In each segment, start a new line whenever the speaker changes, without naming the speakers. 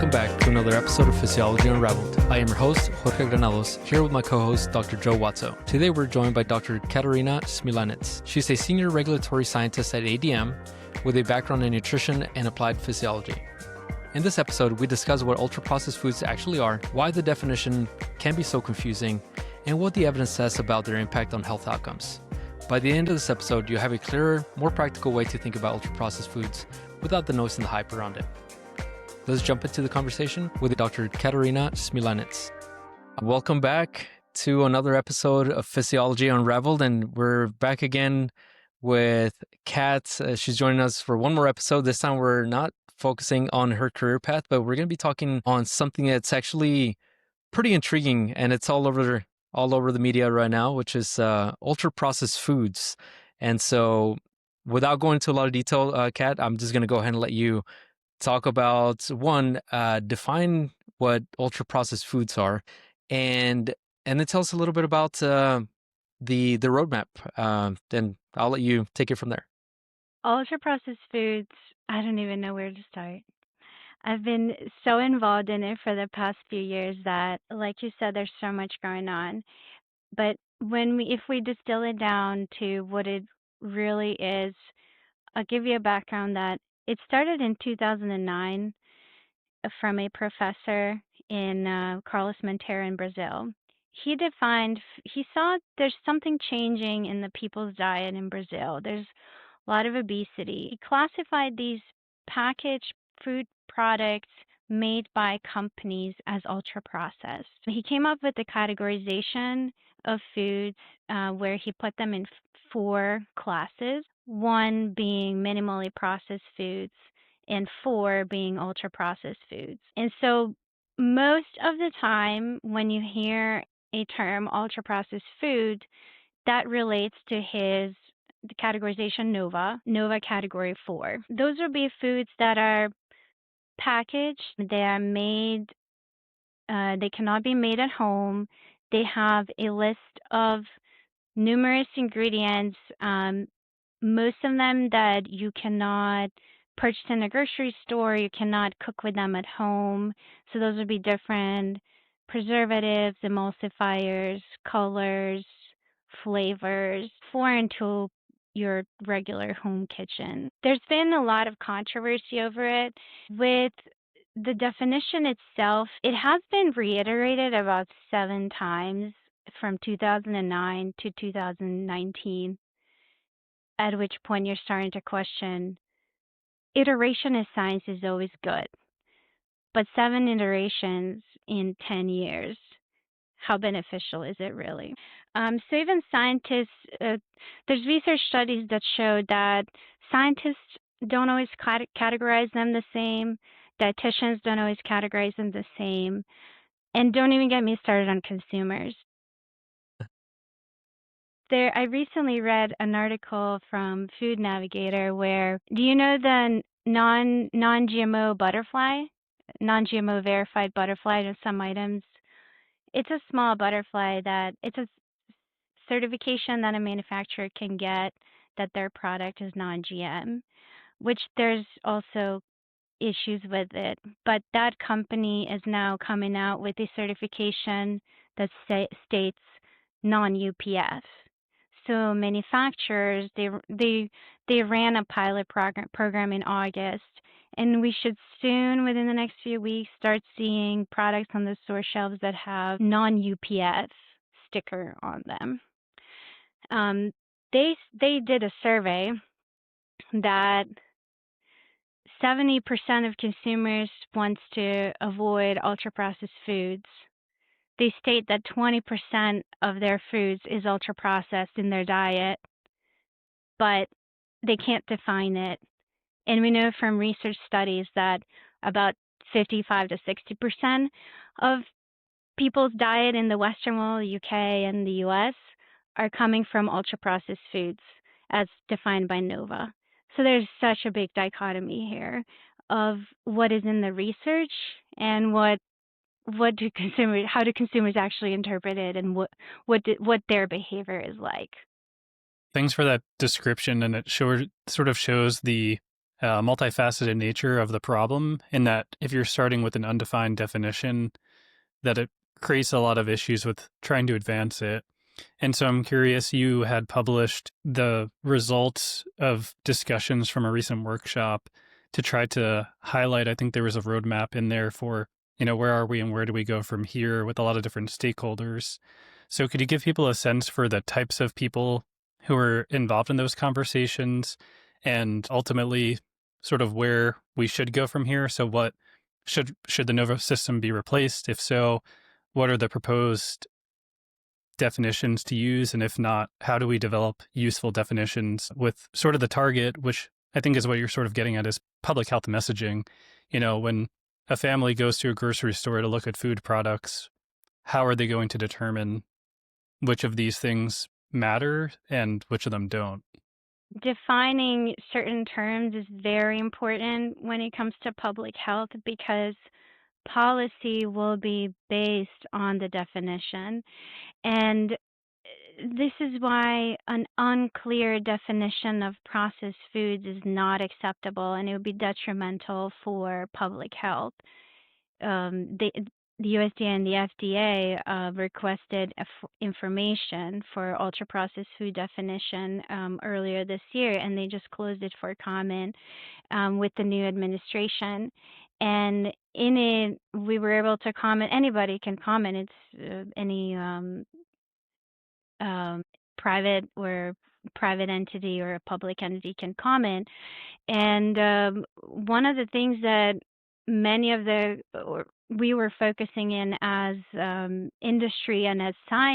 welcome back to another episode of Physiology Unraveled. I am your host, Jorge Granados, here with my co-host, Dr. Joe Watso. Today we're joined by Dr. Katarina Smiljanec. She's a senior regulatory scientist at ADM with a background in nutrition and applied physiology. In this episode, we discuss what ultra-processed foods actually are, why the definition can be so confusing, and what the evidence says about their impact on health outcomes. By the end of this episode, you have a clearer, more practical way to think about ultra-processed foods without the noise and the hype around it. Let's jump into the conversation with Dr. Katarina Smiljanec. Welcome back to another episode of Physiology Unraveled, and we're back again with Kat. She's joining us for one more episode. This time we're not focusing on her career path, but we're going to be talking on something that's actually pretty intriguing, and it's all over the media right now, which is ultra-processed foods. And so without going into a lot of detail, Kat, I'm just going to go ahead and let you talk about, one, define what ultra-processed foods are, and then tell us a little bit about the roadmap. Then I'll let you take it from there.
Ultra-processed foods, I don't even know where to start. I've been so involved in it for the past few years that, like you said, there's so much going on. But if we distill it down to what it really is, I'll give you a background that it started in 2009 from a professor in Carlos Monteiro in Brazil. He saw there's something changing in the people's diet in Brazil. There's a lot of obesity. He classified these packaged food products made by companies as ultra-processed. He came up with the categorization of foods where he put them in four classes, one being minimally processed foods and four being ultra-processed foods. And so most of the time when you hear a term ultra-processed food, that relates to the categorization NOVA category 4. Those would be foods that are packaged, they are made, they cannot be made at home, they have a list of numerous ingredients, most of them that you cannot purchase in a grocery store, you cannot cook with them at home, so those would be different preservatives, emulsifiers, colors, flavors, foreign to your regular home kitchen. There's been a lot of controversy over it. With the definition itself, it has been reiterated about 7 times from 2009 to 2019, at which point you're starting to question, iteration in science is always good, but 7 iterations in 10 years, how beneficial is it really? So even scientists, there's research studies that show that scientists don't always categorize them the same, dietitians don't always categorize them the same, and don't even get me started on consumers. I recently read an article from Food Navigator where, do you know the non-GMO butterfly, non-GMO verified butterfly to some items? It's a small butterfly it's a certification that a manufacturer can get that their product is non-GM, which there's also issues with it. But that company is now coming out with a certification that states non-UPF. So manufacturers, they ran a pilot program in August, and we should soon, within the next few weeks, start seeing products on the store shelves that have non-UPF sticker on them. They did a survey that 70% of consumers wants to avoid ultra-processed foods. They state that 20% of their foods is ultra-processed in their diet, but they can't define it. And we know from research studies that about 55 to 60% of people's diet in the Western world, the UK and the US, are coming from ultra-processed foods as defined by NOVA. So there's such a big dichotomy here of what is in the research and how do consumers actually interpret it, and what their behavior is like.
Thanks for that description, and it sort of shows the multifaceted nature of the problem, in that if you're starting with an undefined definition, that it creates a lot of issues with trying to advance it. And so I'm curious, you had published the results of discussions from a recent workshop to try to highlight, I think there was a roadmap in there for, where are we and where do we go from here with a lot of different stakeholders. So could you give people a sense for the types of people who are involved in those conversations and ultimately sort of where we should go from here? So what should the Nova system be replaced? If so, what are the proposed definitions to use? And if not, how do we develop useful definitions with sort of the target, which I think is what you're sort of getting at, is public health messaging. When a family goes to a grocery store to look at food products, how are they going to determine which of these things matter and which of them don't?
Defining certain terms is very important when it comes to public health because policy will be based on the definition. And this is why an unclear definition of processed foods is not acceptable, and it would be detrimental for public health. The USDA and the FDA requested information for ultra-processed food definition earlier this year, and they just closed it for comment with the new administration. And in it, we were able to comment. Anybody can comment. It's any private entity or a public entity can comment. And one of the things that we were focusing in as industry and as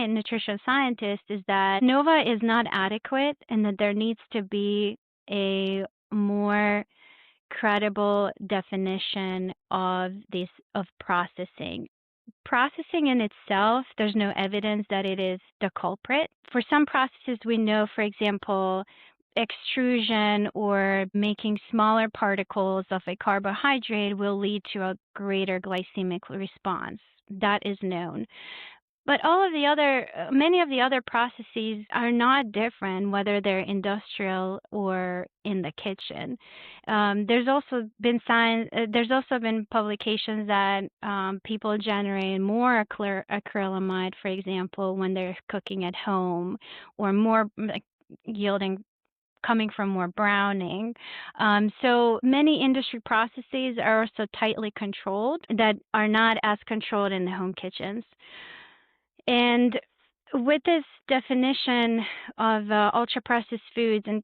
nutrition scientists is that NOVA is not adequate and that there needs to be a more credible definition of processing. Processing in itself, there's no evidence that it is the culprit. For some processes, we know, for example, extrusion or making smaller particles of a carbohydrate will lead to a greater glycemic response. That is known. But many of the other processes are not different, whether they're industrial or in the kitchen. There's also been publications that people generate more acrylamide, for example, when they're cooking at home, or more coming from more browning. So many industry processes are also tightly controlled that are not as controlled in the home kitchens. And with this definition of ultra-processed foods and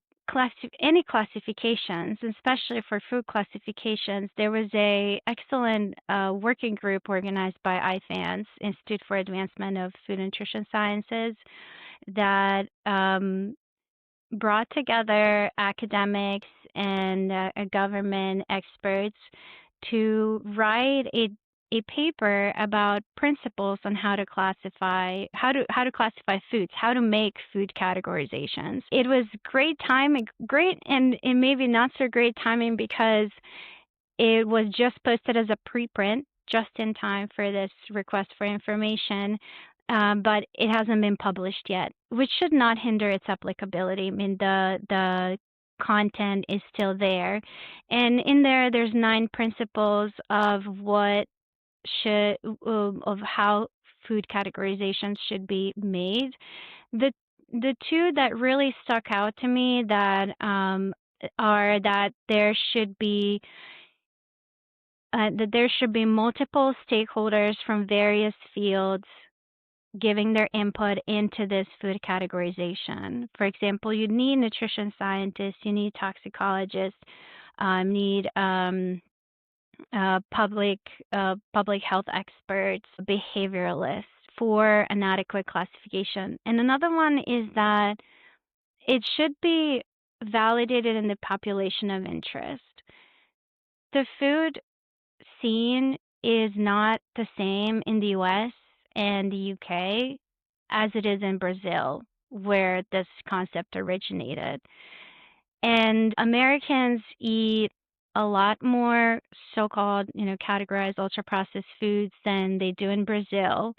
any classifications, especially for food classifications, there was an excellent working group organized by IFANS, Institute for Advancement of Food and Nutrition Sciences, that brought together academics and government experts to write a paper about principles on how to classify foods, how to make food categorizations. It was great and maybe not so great timing because it was just posted as a preprint just in time for this request for information, but it hasn't been published yet, which should not hinder its applicability. I mean, the content is still there, and in there's 9 principles of how food categorizations should be made. The 2 that really stuck out to me that are that there should be multiple stakeholders from various fields giving their input into this food categorization. For example, you need nutrition scientists, you need toxicologists, need public health experts, behavioralists for an adequate classification. And another one is that it should be validated in the population of interest. The food scene is not the same in the US and the UK as it is in Brazil, where this concept originated. And Americans eat a lot more so-called, categorized ultra-processed foods than they do in Brazil.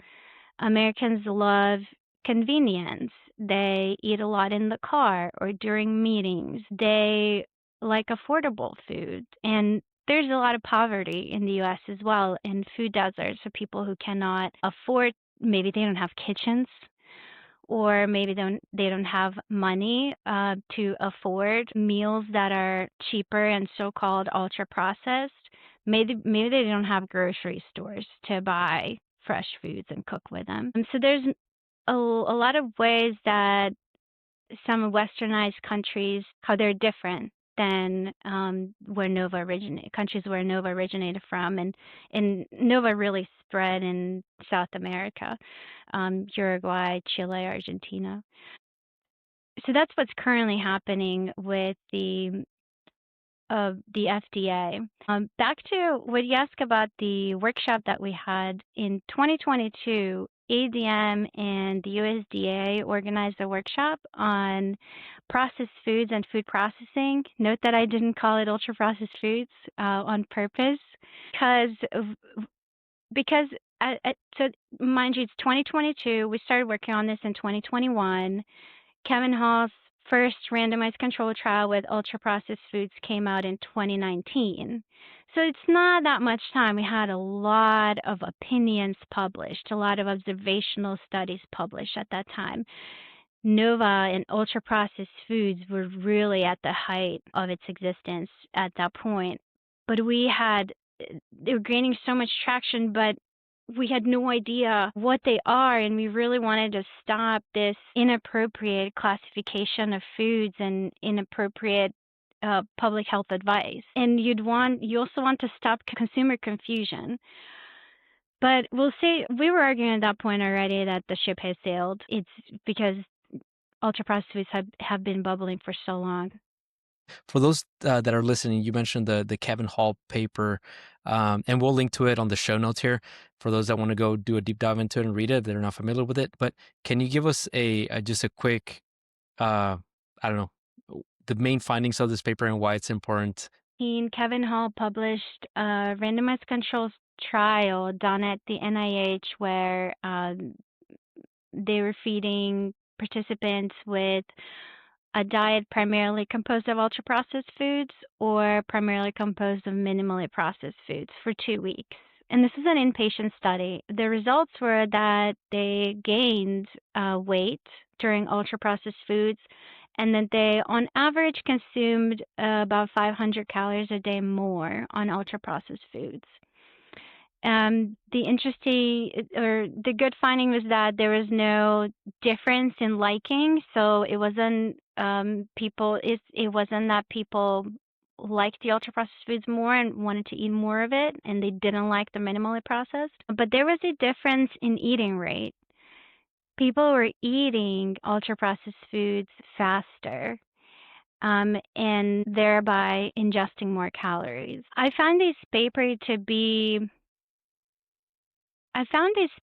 Americans love convenience. They eat a lot in the car or during meetings. They like affordable food. And there's a lot of poverty in the US as well, in food deserts for people who cannot afford, maybe they don't have kitchens, or maybe they don't have money to afford meals that are cheaper and so-called ultra processed. Maybe they don't have grocery stores to buy fresh foods and cook with them. And so there's a lot of ways that some westernized countries, how they're different than where Nova originated, countries where Nova originated from, and Nova really spread in South America, Uruguay, Chile, Argentina. So that's what's currently happening with the FDA. Back to what you asked about the workshop that we had in 2022, ADM and the USDA organized a workshop on processed foods and food processing. Note that I didn't call it ultra processed foods on purpose because so mind you, it's 2022. We started working on this in 2021. Kevin Hall's first randomized control trial with ultra-processed foods came out in 2019. So it's not that much time. We had a lot of opinions published, a lot of observational studies published at that time. Nova and ultra-processed foods were really at the height of its existence at that point. But they were gaining so much traction, but we had no idea what they are, and we really wanted to stop this inappropriate classification of foods and inappropriate public health advice. And you also want to stop consumer confusion. But we'll say we were arguing at that point already that the ship has sailed. It's because ultra-processed foods have been bubbling for so long.
For those that are listening, you mentioned the Kevin Hall paper, and we'll link to it on the show notes here for those that want to go do a deep dive into it and read it if they're not familiar with it. But can you give us just a quick, I don't know, the main findings of this paper and why it's important?
Kevin Hall published a randomized controls trial done at the NIH where they were feeding participants with a diet primarily composed of ultra-processed foods or primarily composed of minimally processed foods for 2 weeks. And this is an inpatient study. The results were that they gained weight during ultra-processed foods, and that they, on average, consumed about 500 calories a day more on ultra-processed foods. The good finding was that there was no difference in liking. So it wasn't it wasn't that people liked the ultra processed foods more and wanted to eat more of it, and they didn't like the minimally processed. But there was a difference in eating rate. People were eating ultra processed foods faster. And thereby ingesting more calories. I found this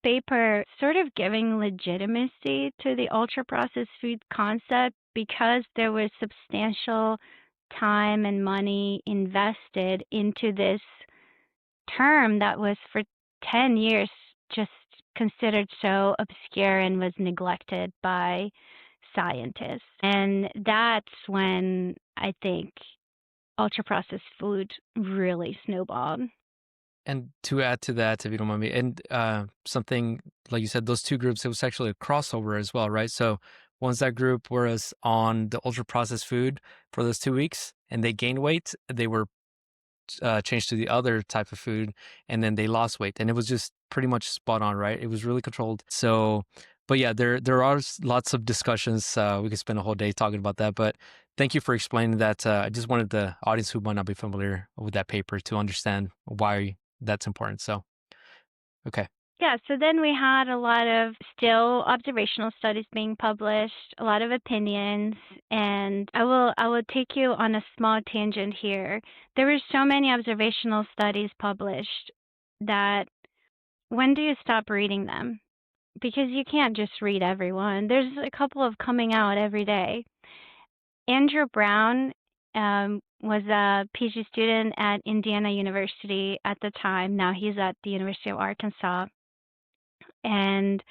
paper sort of giving legitimacy to the ultra-processed food concept because there was substantial time and money invested into this term that was for 10 years just considered so obscure and was neglected by scientists. And that's when I think ultra-processed food really snowballed.
And to add to that, if you don't mind me, and something like you said, those two groups, it was actually a crossover as well, right? So once that group was on the ultra processed food for those 2 weeks and they gained weight, they were changed to the other type of food, and then they lost weight, and it was just pretty much spot on, right? It was really controlled. So, but yeah, there are lots of discussions. We could spend a whole day talking about that, but thank you for explaining that. I just wanted the audience who might not be familiar with that paper to understand why that's important. So, okay.
Yeah, so then we had a lot of still observational studies being published, a lot of opinions, and I will take you on a small tangent here. There were so many observational studies published that when do you stop reading them? Because you can't just read everyone. There's a couple of coming out every day. Andrew Brown was a PhD student at Indiana University at the time. Now he's at the University of Arkansas. And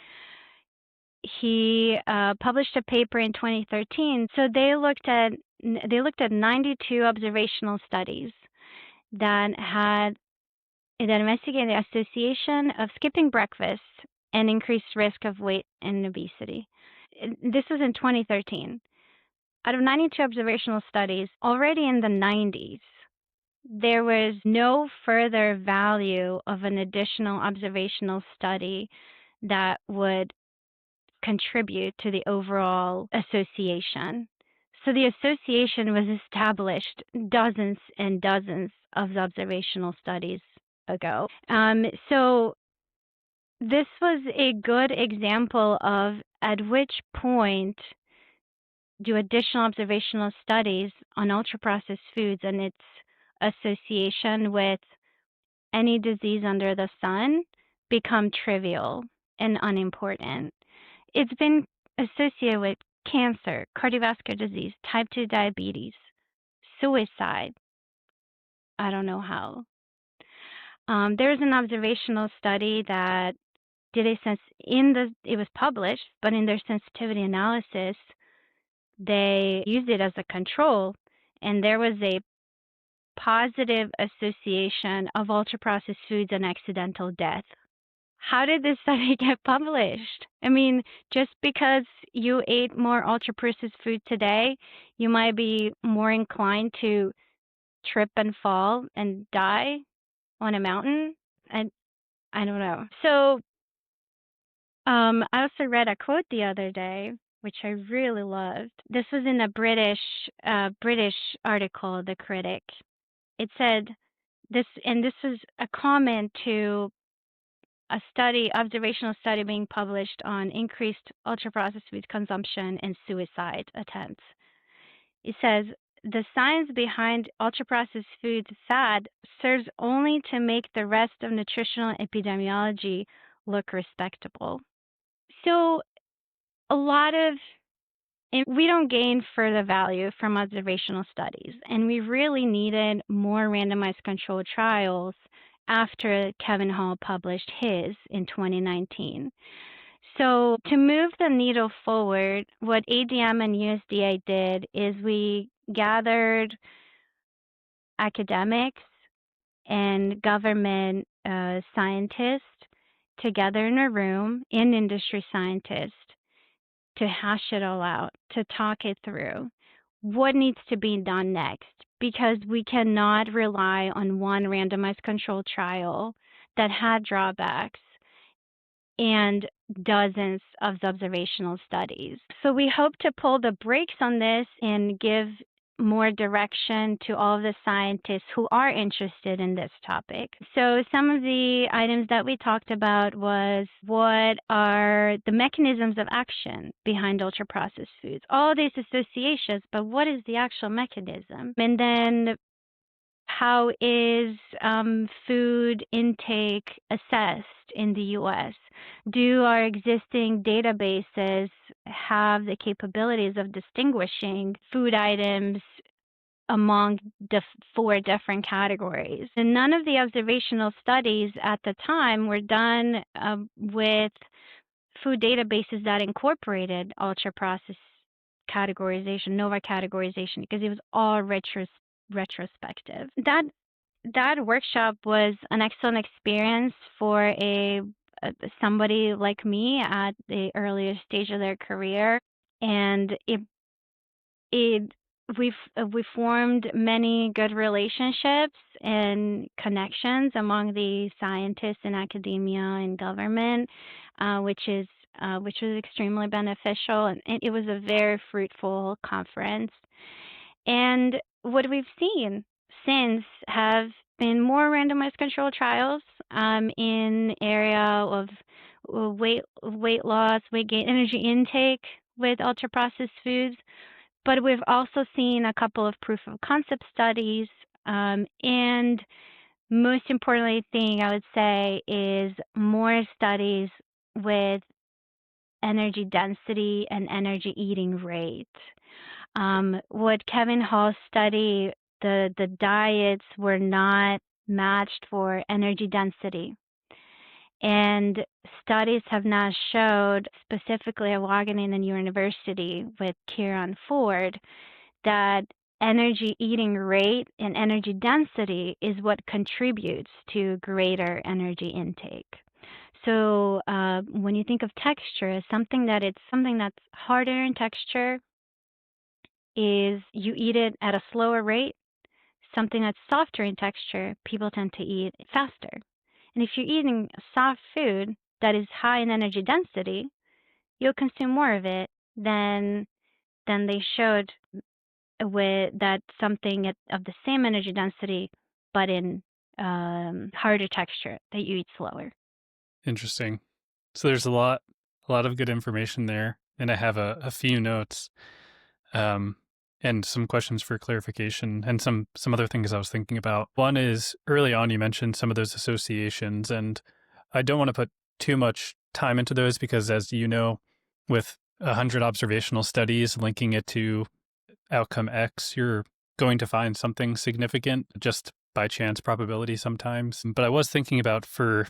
he published a paper in 2013. So they looked at 92 observational studies that investigated the association of skipping breakfast and increased risk of weight and obesity. This was in 2013. Out of 92 observational studies, already in the 90s, there was no further value of an additional observational study that would contribute to the overall association. So the association was established dozens and dozens of observational studies ago. So this was a good example of at which point do additional observational studies on ultra-processed foods and its association with any disease under the sun become trivial and unimportant. It's been associated with cancer, cardiovascular disease, type 2 diabetes, suicide. I don't know how. There's an observational study that it was published, but in their sensitivity analysis, they used it as a control, and there was a positive association of ultra-processed foods and accidental death. How did this study get published? I mean, just because you ate more ultra-processed food today, you might be more inclined to trip and fall and die on a mountain? And I don't know. So I also read a quote the other day, which I really loved. This was in a British article, The Critic. It said this, and this was a comment to a observational study being published on increased ultra-processed food consumption and suicide attempts. It says, the science behind ultra-processed foods fad serves only to make the rest of nutritional epidemiology look respectable. So we don't gain further value from observational studies, and we really needed more randomized controlled trials after Kevin Hall published his in 2019. So to move the needle forward, what ADM and USDA did is we gathered academics and government scientists together in a room, and industry scientists, to hash it all out, to talk it through. What needs to be done next? Because we cannot rely on one randomized controlled trial that had drawbacks and dozens of observational studies. So we hope to pull the brakes on this and give more direction to all of the scientists who are interested in this topic. So some of the items that we talked about was what are the mechanisms of action behind ultra-processed foods? All these associations, but what is the actual mechanism? And then how is food intake assessed in the U.S.? Do our existing databases have the capabilities of distinguishing food items among the 4 different categories? And none of the observational studies at the time were done with food databases that incorporated ultra-processed categorization, NOVA categorization, because it was all retrospective. That workshop was an excellent experience for somebody like me at the earlier stage of their career, and we formed many good relationships and connections among the scientists in academia and government, which was extremely beneficial, and it was a very fruitful conference. And what we've seen since have been more randomized controlled trials in area of weight loss, weight gain, energy intake with ultra-processed foods. But we've also seen a couple of proof of concept studies, and most importantly thing I would say is more studies with energy density and energy eating rate. What Kevin Hall's study, the diets were not matched for energy density. And studies have now showed, specifically at Wageningen University with Kieran Ford, that energy eating rate and energy density is what contributes to greater energy intake. So when you think of texture, something that's harder in texture is you eat it at a slower rate. Something that's softer in texture, people tend to eat faster. And if you're eating soft food that is high in energy density, you'll consume more of it than they showed with that something of the same energy density, but in harder texture, that you eat slower.
Interesting. So there's a lot of good information there, and I have a few notes, and some questions for clarification, and some other things I was thinking about. One is, early on you mentioned some of those associations, and I don't want to put too much time into those because, as you know, with 100 observational studies linking it to outcome X, you're going to find something significant just by chance probability sometimes. But I was thinking about for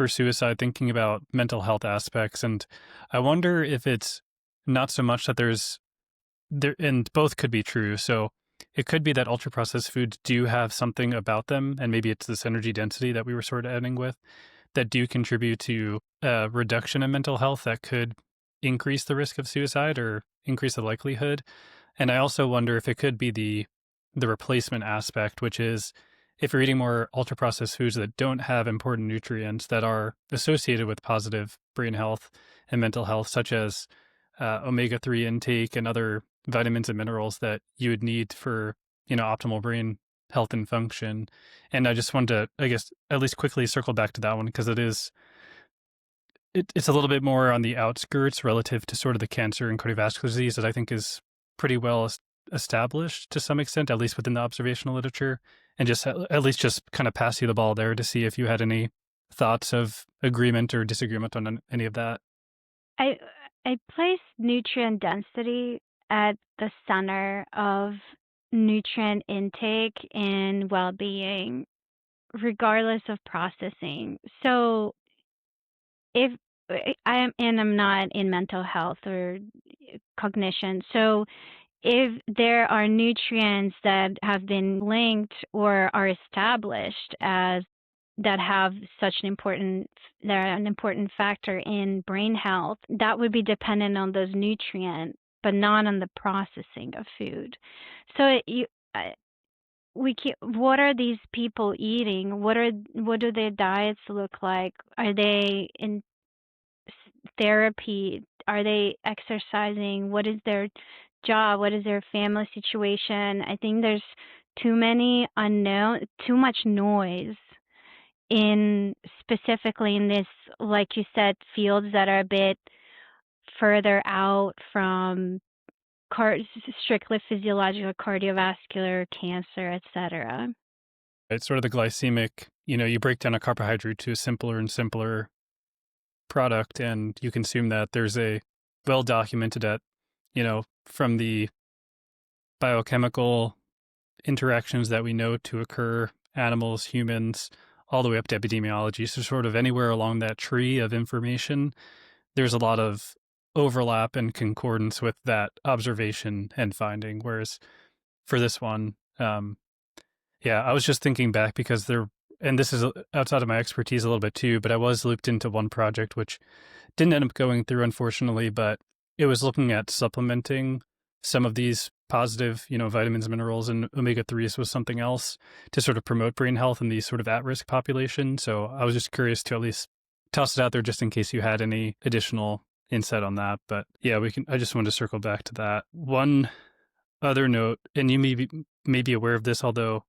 suicide, thinking about mental health aspects, and I wonder if it's not so much that there, and both could be true. So it could be that ultra processed foods do have something about them, and maybe it's this energy density that we were sort of ending with, that do contribute to a reduction in mental health that could increase the risk of suicide or increase the likelihood. And I also wonder if it could be the replacement aspect, which is if you're eating more ultra processed foods that don't have important nutrients that are associated with positive brain health and mental health, such as omega-3 intake and other vitamins and minerals that you would need for, optimal brain health and function. And I just wanted to, I guess, at least quickly circle back to that one, because it's a little bit more on the outskirts relative to sort of the cancer and cardiovascular disease that I think is pretty well established to some extent, at least within the observational literature, and just at least just kind of pass you the ball there to see if you had any thoughts of agreement or disagreement on any of that.
I place nutrient density at the center of nutrient intake and well-being, regardless of processing. So if I'm not in mental health or cognition, so if there are nutrients that have been linked or are established as that have they're an important factor in brain health, that would be dependent on those nutrients, but not on the processing of food. So what are these people eating? What do their diets look like? Are they in therapy? Are they exercising? What is their job? What is their family situation? I think there's too much noise specifically in this, like you said, fields that are a bit further out from strictly physiological, cardiovascular, cancer, etc.
It's sort of the glycemic, you break down a carbohydrate to a simpler and simpler product, and you consume that. There's a well documented from the biochemical interactions that we know to occur, animals, humans, all the way up to epidemiology. So sort of anywhere along that tree of information, there's a lot of overlap and concordance with that observation and finding. Whereas for this one, I was just thinking back because and this is outside of my expertise a little bit too, but I was looped into one project which didn't end up going through, unfortunately, but it was looking at supplementing some of these positive, vitamins, minerals, and omega-3s with something else to sort of promote brain health in these sort of at-risk population. So I was just curious to at least toss it out there just in case you had any additional insight on that. But yeah, I just wanted to circle back to that. One other note, and you may be aware of this, although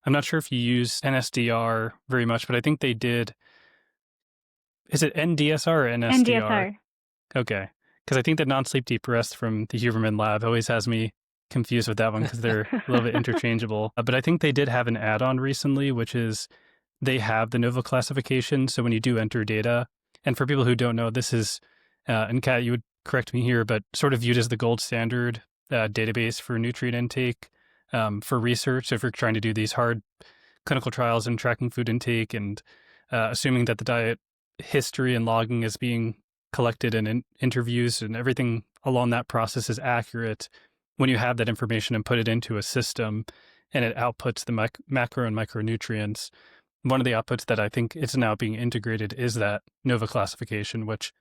I'm not sure if you use NSDR very much, but I think they did. Is it NDSR or NSDR?
NDSR.
Okay. Because I think the non-sleep deep rest from the Huberman lab always has me confused with that one because they're a little bit interchangeable. But I think they did have an add-on recently, which is they have the NOVA classification. So when you do enter data, and for people who don't know, this is, and Kat, you would correct me here, but sort of viewed as the gold standard database for nutrient intake for research. So if you're trying to do these hard clinical trials and tracking food intake and assuming that the diet history and logging is being collected and interviews and everything along that process is accurate, when you have that information and put it into a system and it outputs the macro and micronutrients, one of the outputs that I think it's now being integrated is that NOVA classification, which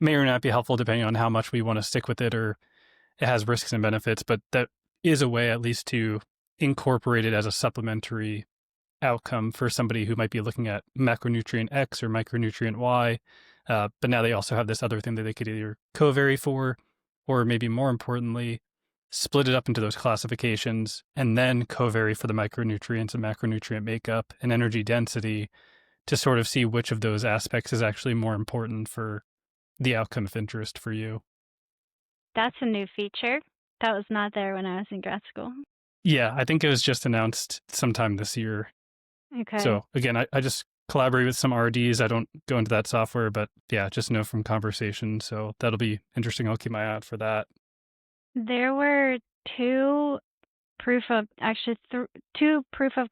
may or not be helpful depending on how much we want to stick with it, or it has risks and benefits, but that is a way at least to incorporate it as a supplementary outcome for somebody who might be looking at macronutrient X or micronutrient Y. But now they also have this other thing that they could either covary for, or maybe more importantly, split it up into those classifications and then covary for the micronutrients and macronutrient makeup and energy density to sort of see which of those aspects is actually more important for the outcome of interest for you.
That's a new feature. That was not there when I was in grad school.
Yeah, I think it was just announced sometime this year.
Okay.
So again, I just collaborate with some RDs. I don't go into that software, but yeah, just know from conversation. So that'll be interesting. I'll keep my eye out for that.
There were two proof of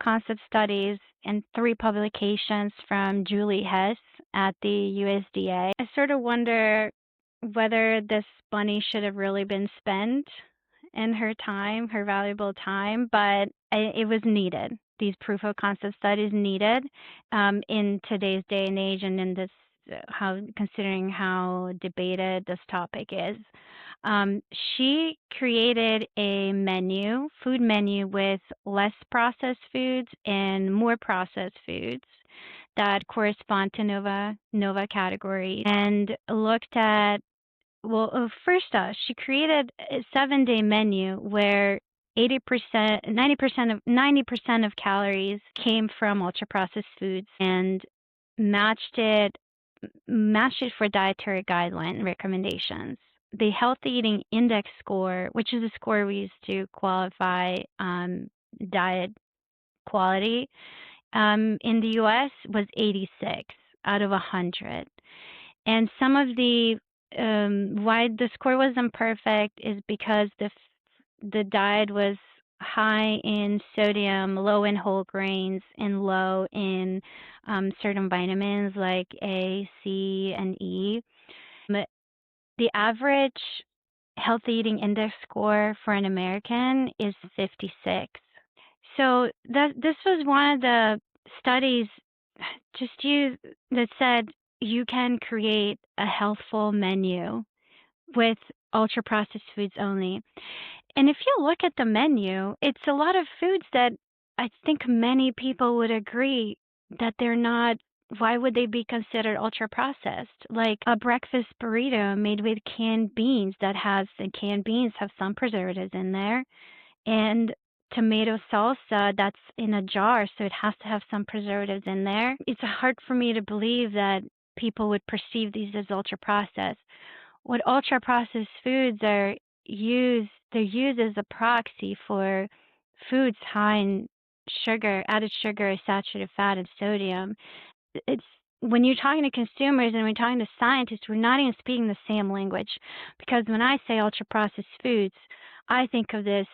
concept studies and 3 publications from Julie Hess at the USDA. I sort of wonder whether this money should have really been spent in her time, her valuable time, but it was needed. These proof of concept studies needed in today's day and age, and in this considering how debated this topic is. She created a food menu with less processed foods and more processed foods that correspond to NOVA category, and looked at, first off, she created a 7-day menu where 90% of calories came from ultra processed foods, and matched it for dietary guideline recommendations. The Healthy Eating Index score, which is a score we use to qualify diet quality, in the U.S. was 86 out of 100. And some of the why the score wasn't perfect is because the diet was high in sodium, low in whole grains, and low in certain vitamins like A, C, and E. The average Healthy Eating Index score for an American is 56. So this was one of the studies that said you can create a healthful menu with ultra processed foods only. And if you look at the menu, it's a lot of foods that I think many people would agree that they're not. Why would they be considered ultra processed? Like a breakfast burrito made with canned beans canned beans have some preservatives in there, and tomato salsa that's in a jar, so it has to have some preservatives in there. It's hard for me to believe that people would perceive these as ultra processed. What ultra processed foods they're used as a proxy for foods high in sugar, added sugar, saturated fat, and sodium. It's when you're talking to consumers and we're talking to scientists, we're not even speaking the same language. Because when I say ultra processed foods, I think of this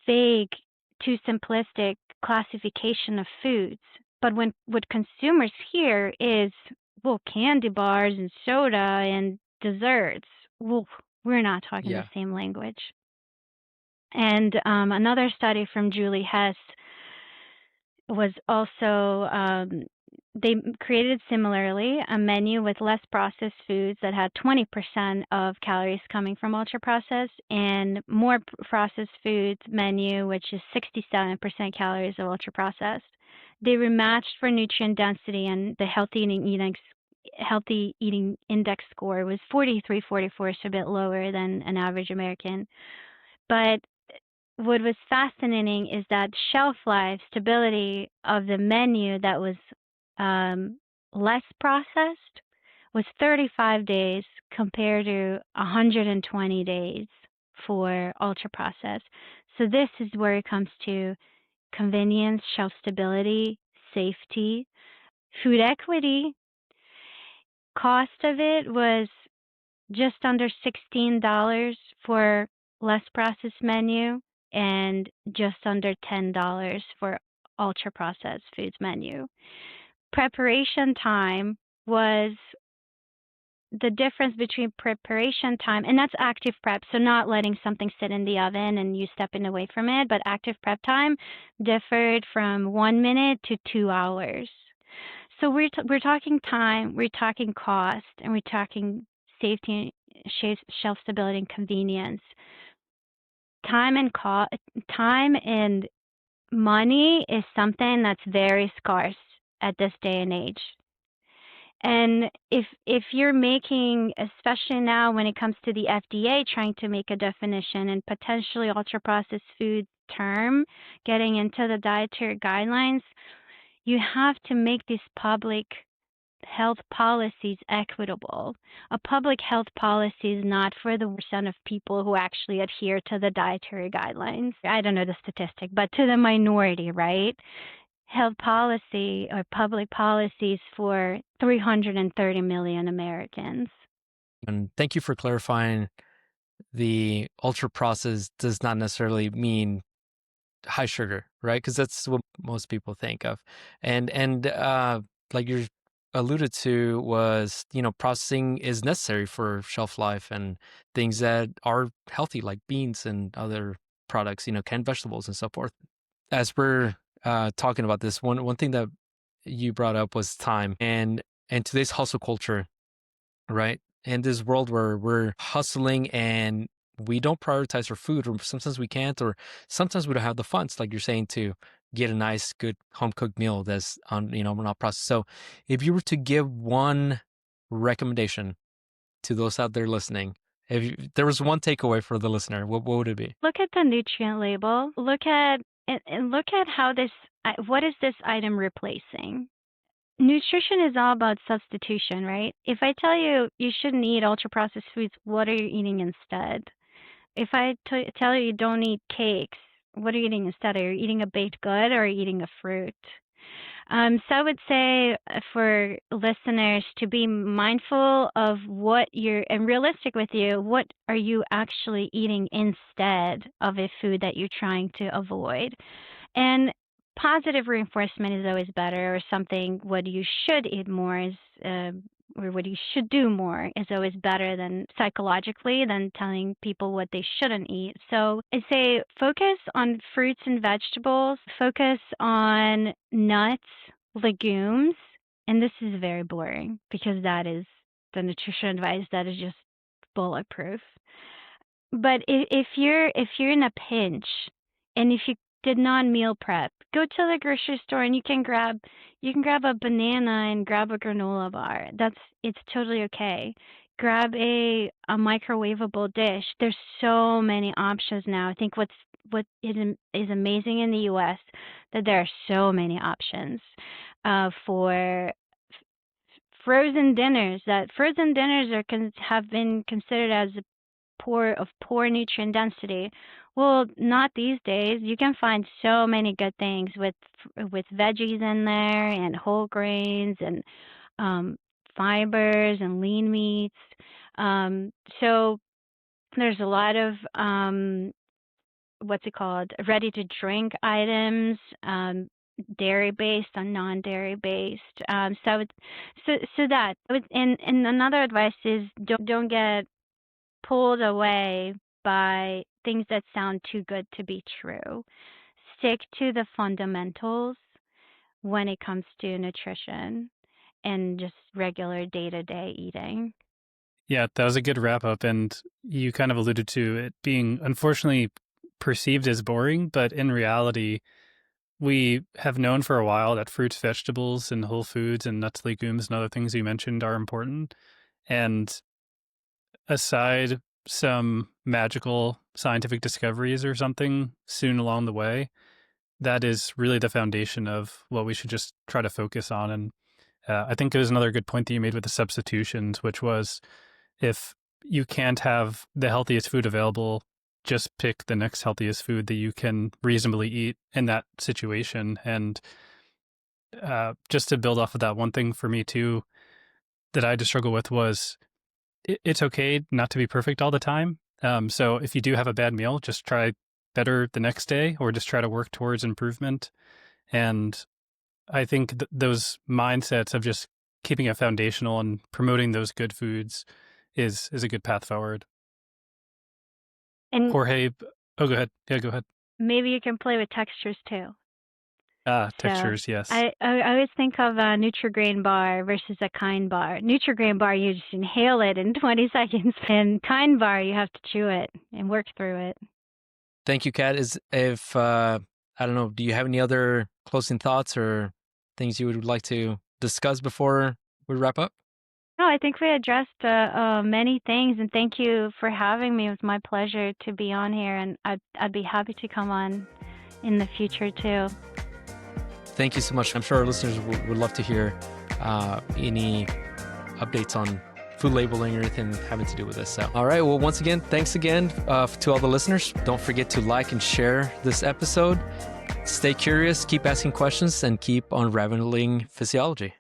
vague, too simplistic classification of foods. But what consumers hear is, well, candy bars and soda and desserts. Well, we're not talking the same language. And another study from Julie Hess was also, they created similarly a menu with less processed foods that had 20% of calories coming from ultra processed, and more processed foods menu, which is 67% calories of ultra processed. They rematched for nutrient density, and the Healthy Eating Index score was 43-44, so a bit lower than an average American. But what was fascinating is that shelf life stability of the menu that was less processed was 35 days compared to 120 days for ultra processed. So this is where it comes to convenience, shelf stability, safety, food equity. Cost of it was just under $16 for less processed menu, and just under $10 for ultra processed foods menu. Preparation time was the difference between preparation time, and that's active prep, so not letting something sit in the oven and you stepping away from it, but active prep time differed from 1 minute to 2 hours. So we're talking time, we're talking cost, and we're talking safety, shelf stability, and convenience. Time and money is something that's very scarce at this day and age. And if you're making, especially now when it comes to the FDA trying to make a definition and potentially ultra-processed food term getting into the dietary guidelines, you have to make these public health policies equitable. A public health policy is not for the percent of people who actually adhere to the dietary guidelines. I don't know the statistic, but to the minority, right? Health policy or public policies for 330 million Americans.
And thank you for clarifying the ultra processed does not necessarily mean high sugar, right? Because that's what most people think of. And like you alluded to was, processing is necessary for shelf life and things that are healthy, like beans and other products, canned vegetables and so forth. As we're talking about this, one thing that you brought up was time and today's hustle culture, right? In this world where we're hustling and we don't prioritize our food, or sometimes we can't, or sometimes we don't have the funds, like you're saying, to get a nice, good home cooked meal that's not processed. So, if you were to give one recommendation to those out there listening, if there was one takeaway for the listener, what would it be?
Look at the nutrient label. Look at how what is this item replacing? Nutrition is all about substitution, right? If I tell you you shouldn't eat ultra-processed foods, what are you eating instead? If I tell you you don't eat cakes, what are you eating instead? Are you eating a baked good or are you eating a fruit? So I would say for listeners to be mindful of and realistic with you, what are you actually eating instead of a food that you're trying to avoid? And positive reinforcement is always better, or something what you should eat more is, or what you should do more is always better than psychologically than telling people what they shouldn't eat. So I say focus on fruits and vegetables, focus on nuts, legumes, and this is very boring because that is the nutrition advice that is just bulletproof. But if you're in a pinch, and if you did not meal prep, go to the grocery store and you can grab a banana and grab a granola bar. It's totally okay. Grab a microwavable dish. There's so many options now. I think what is amazing in the U.S. that there are so many options for frozen dinners. That frozen dinners have been considered as poor nutrient density. Well, not these days. You can find so many good things with veggies in there and whole grains and fibers and lean meats. So there's a lot of what's it called, ready to drink items, dairy based and non-dairy based. And another advice is don't get pulled away by things that sound too good to be true. Stick to the fundamentals when it comes to nutrition and just regular day-to-day eating.
Yeah, that was a good wrap up. And you kind of alluded to it being unfortunately perceived as boring, but in reality, we have known for a while that fruits, vegetables, and whole foods and nuts, legumes, and other things you mentioned are important. And aside some magical scientific discoveries or something soon along the way, that is really the foundation of what we should just try to focus on. And I think it was another good point that you made with the substitutions, which was if you can't have the healthiest food available, just pick the next healthiest food that you can reasonably eat in that situation. And just to build off of that, one thing for me too that I had to struggle with was it's okay not to be perfect all the time. So if you do have a bad meal, just try better the next day or just try to work towards improvement. And I think those mindsets of just keeping it foundational and promoting those good foods is a good path forward.
And
Jorge, go ahead. Yeah, go ahead.
maybe you can play with textures too.
Textures, yes.
I always think of a Nutri-Grain bar versus a Kind bar. Nutri-Grain bar, you just inhale it in 20 seconds. And Kind bar, you have to chew it and work through it.
Thank you, Kat. I don't know, do you have any other closing thoughts or things you would like to discuss before we wrap up?
No, I think we addressed many things, and thank you for having me. It was my pleasure to be on here, and I'd be happy to come on in the future too.
Thank you so much. I'm sure our listeners would love to hear any updates on food labeling or anything having to do with this. So, all right. Well, once again, thanks again to all the listeners. Don't forget to like and share this episode. Stay curious, keep asking questions, and keep unraveling physiology.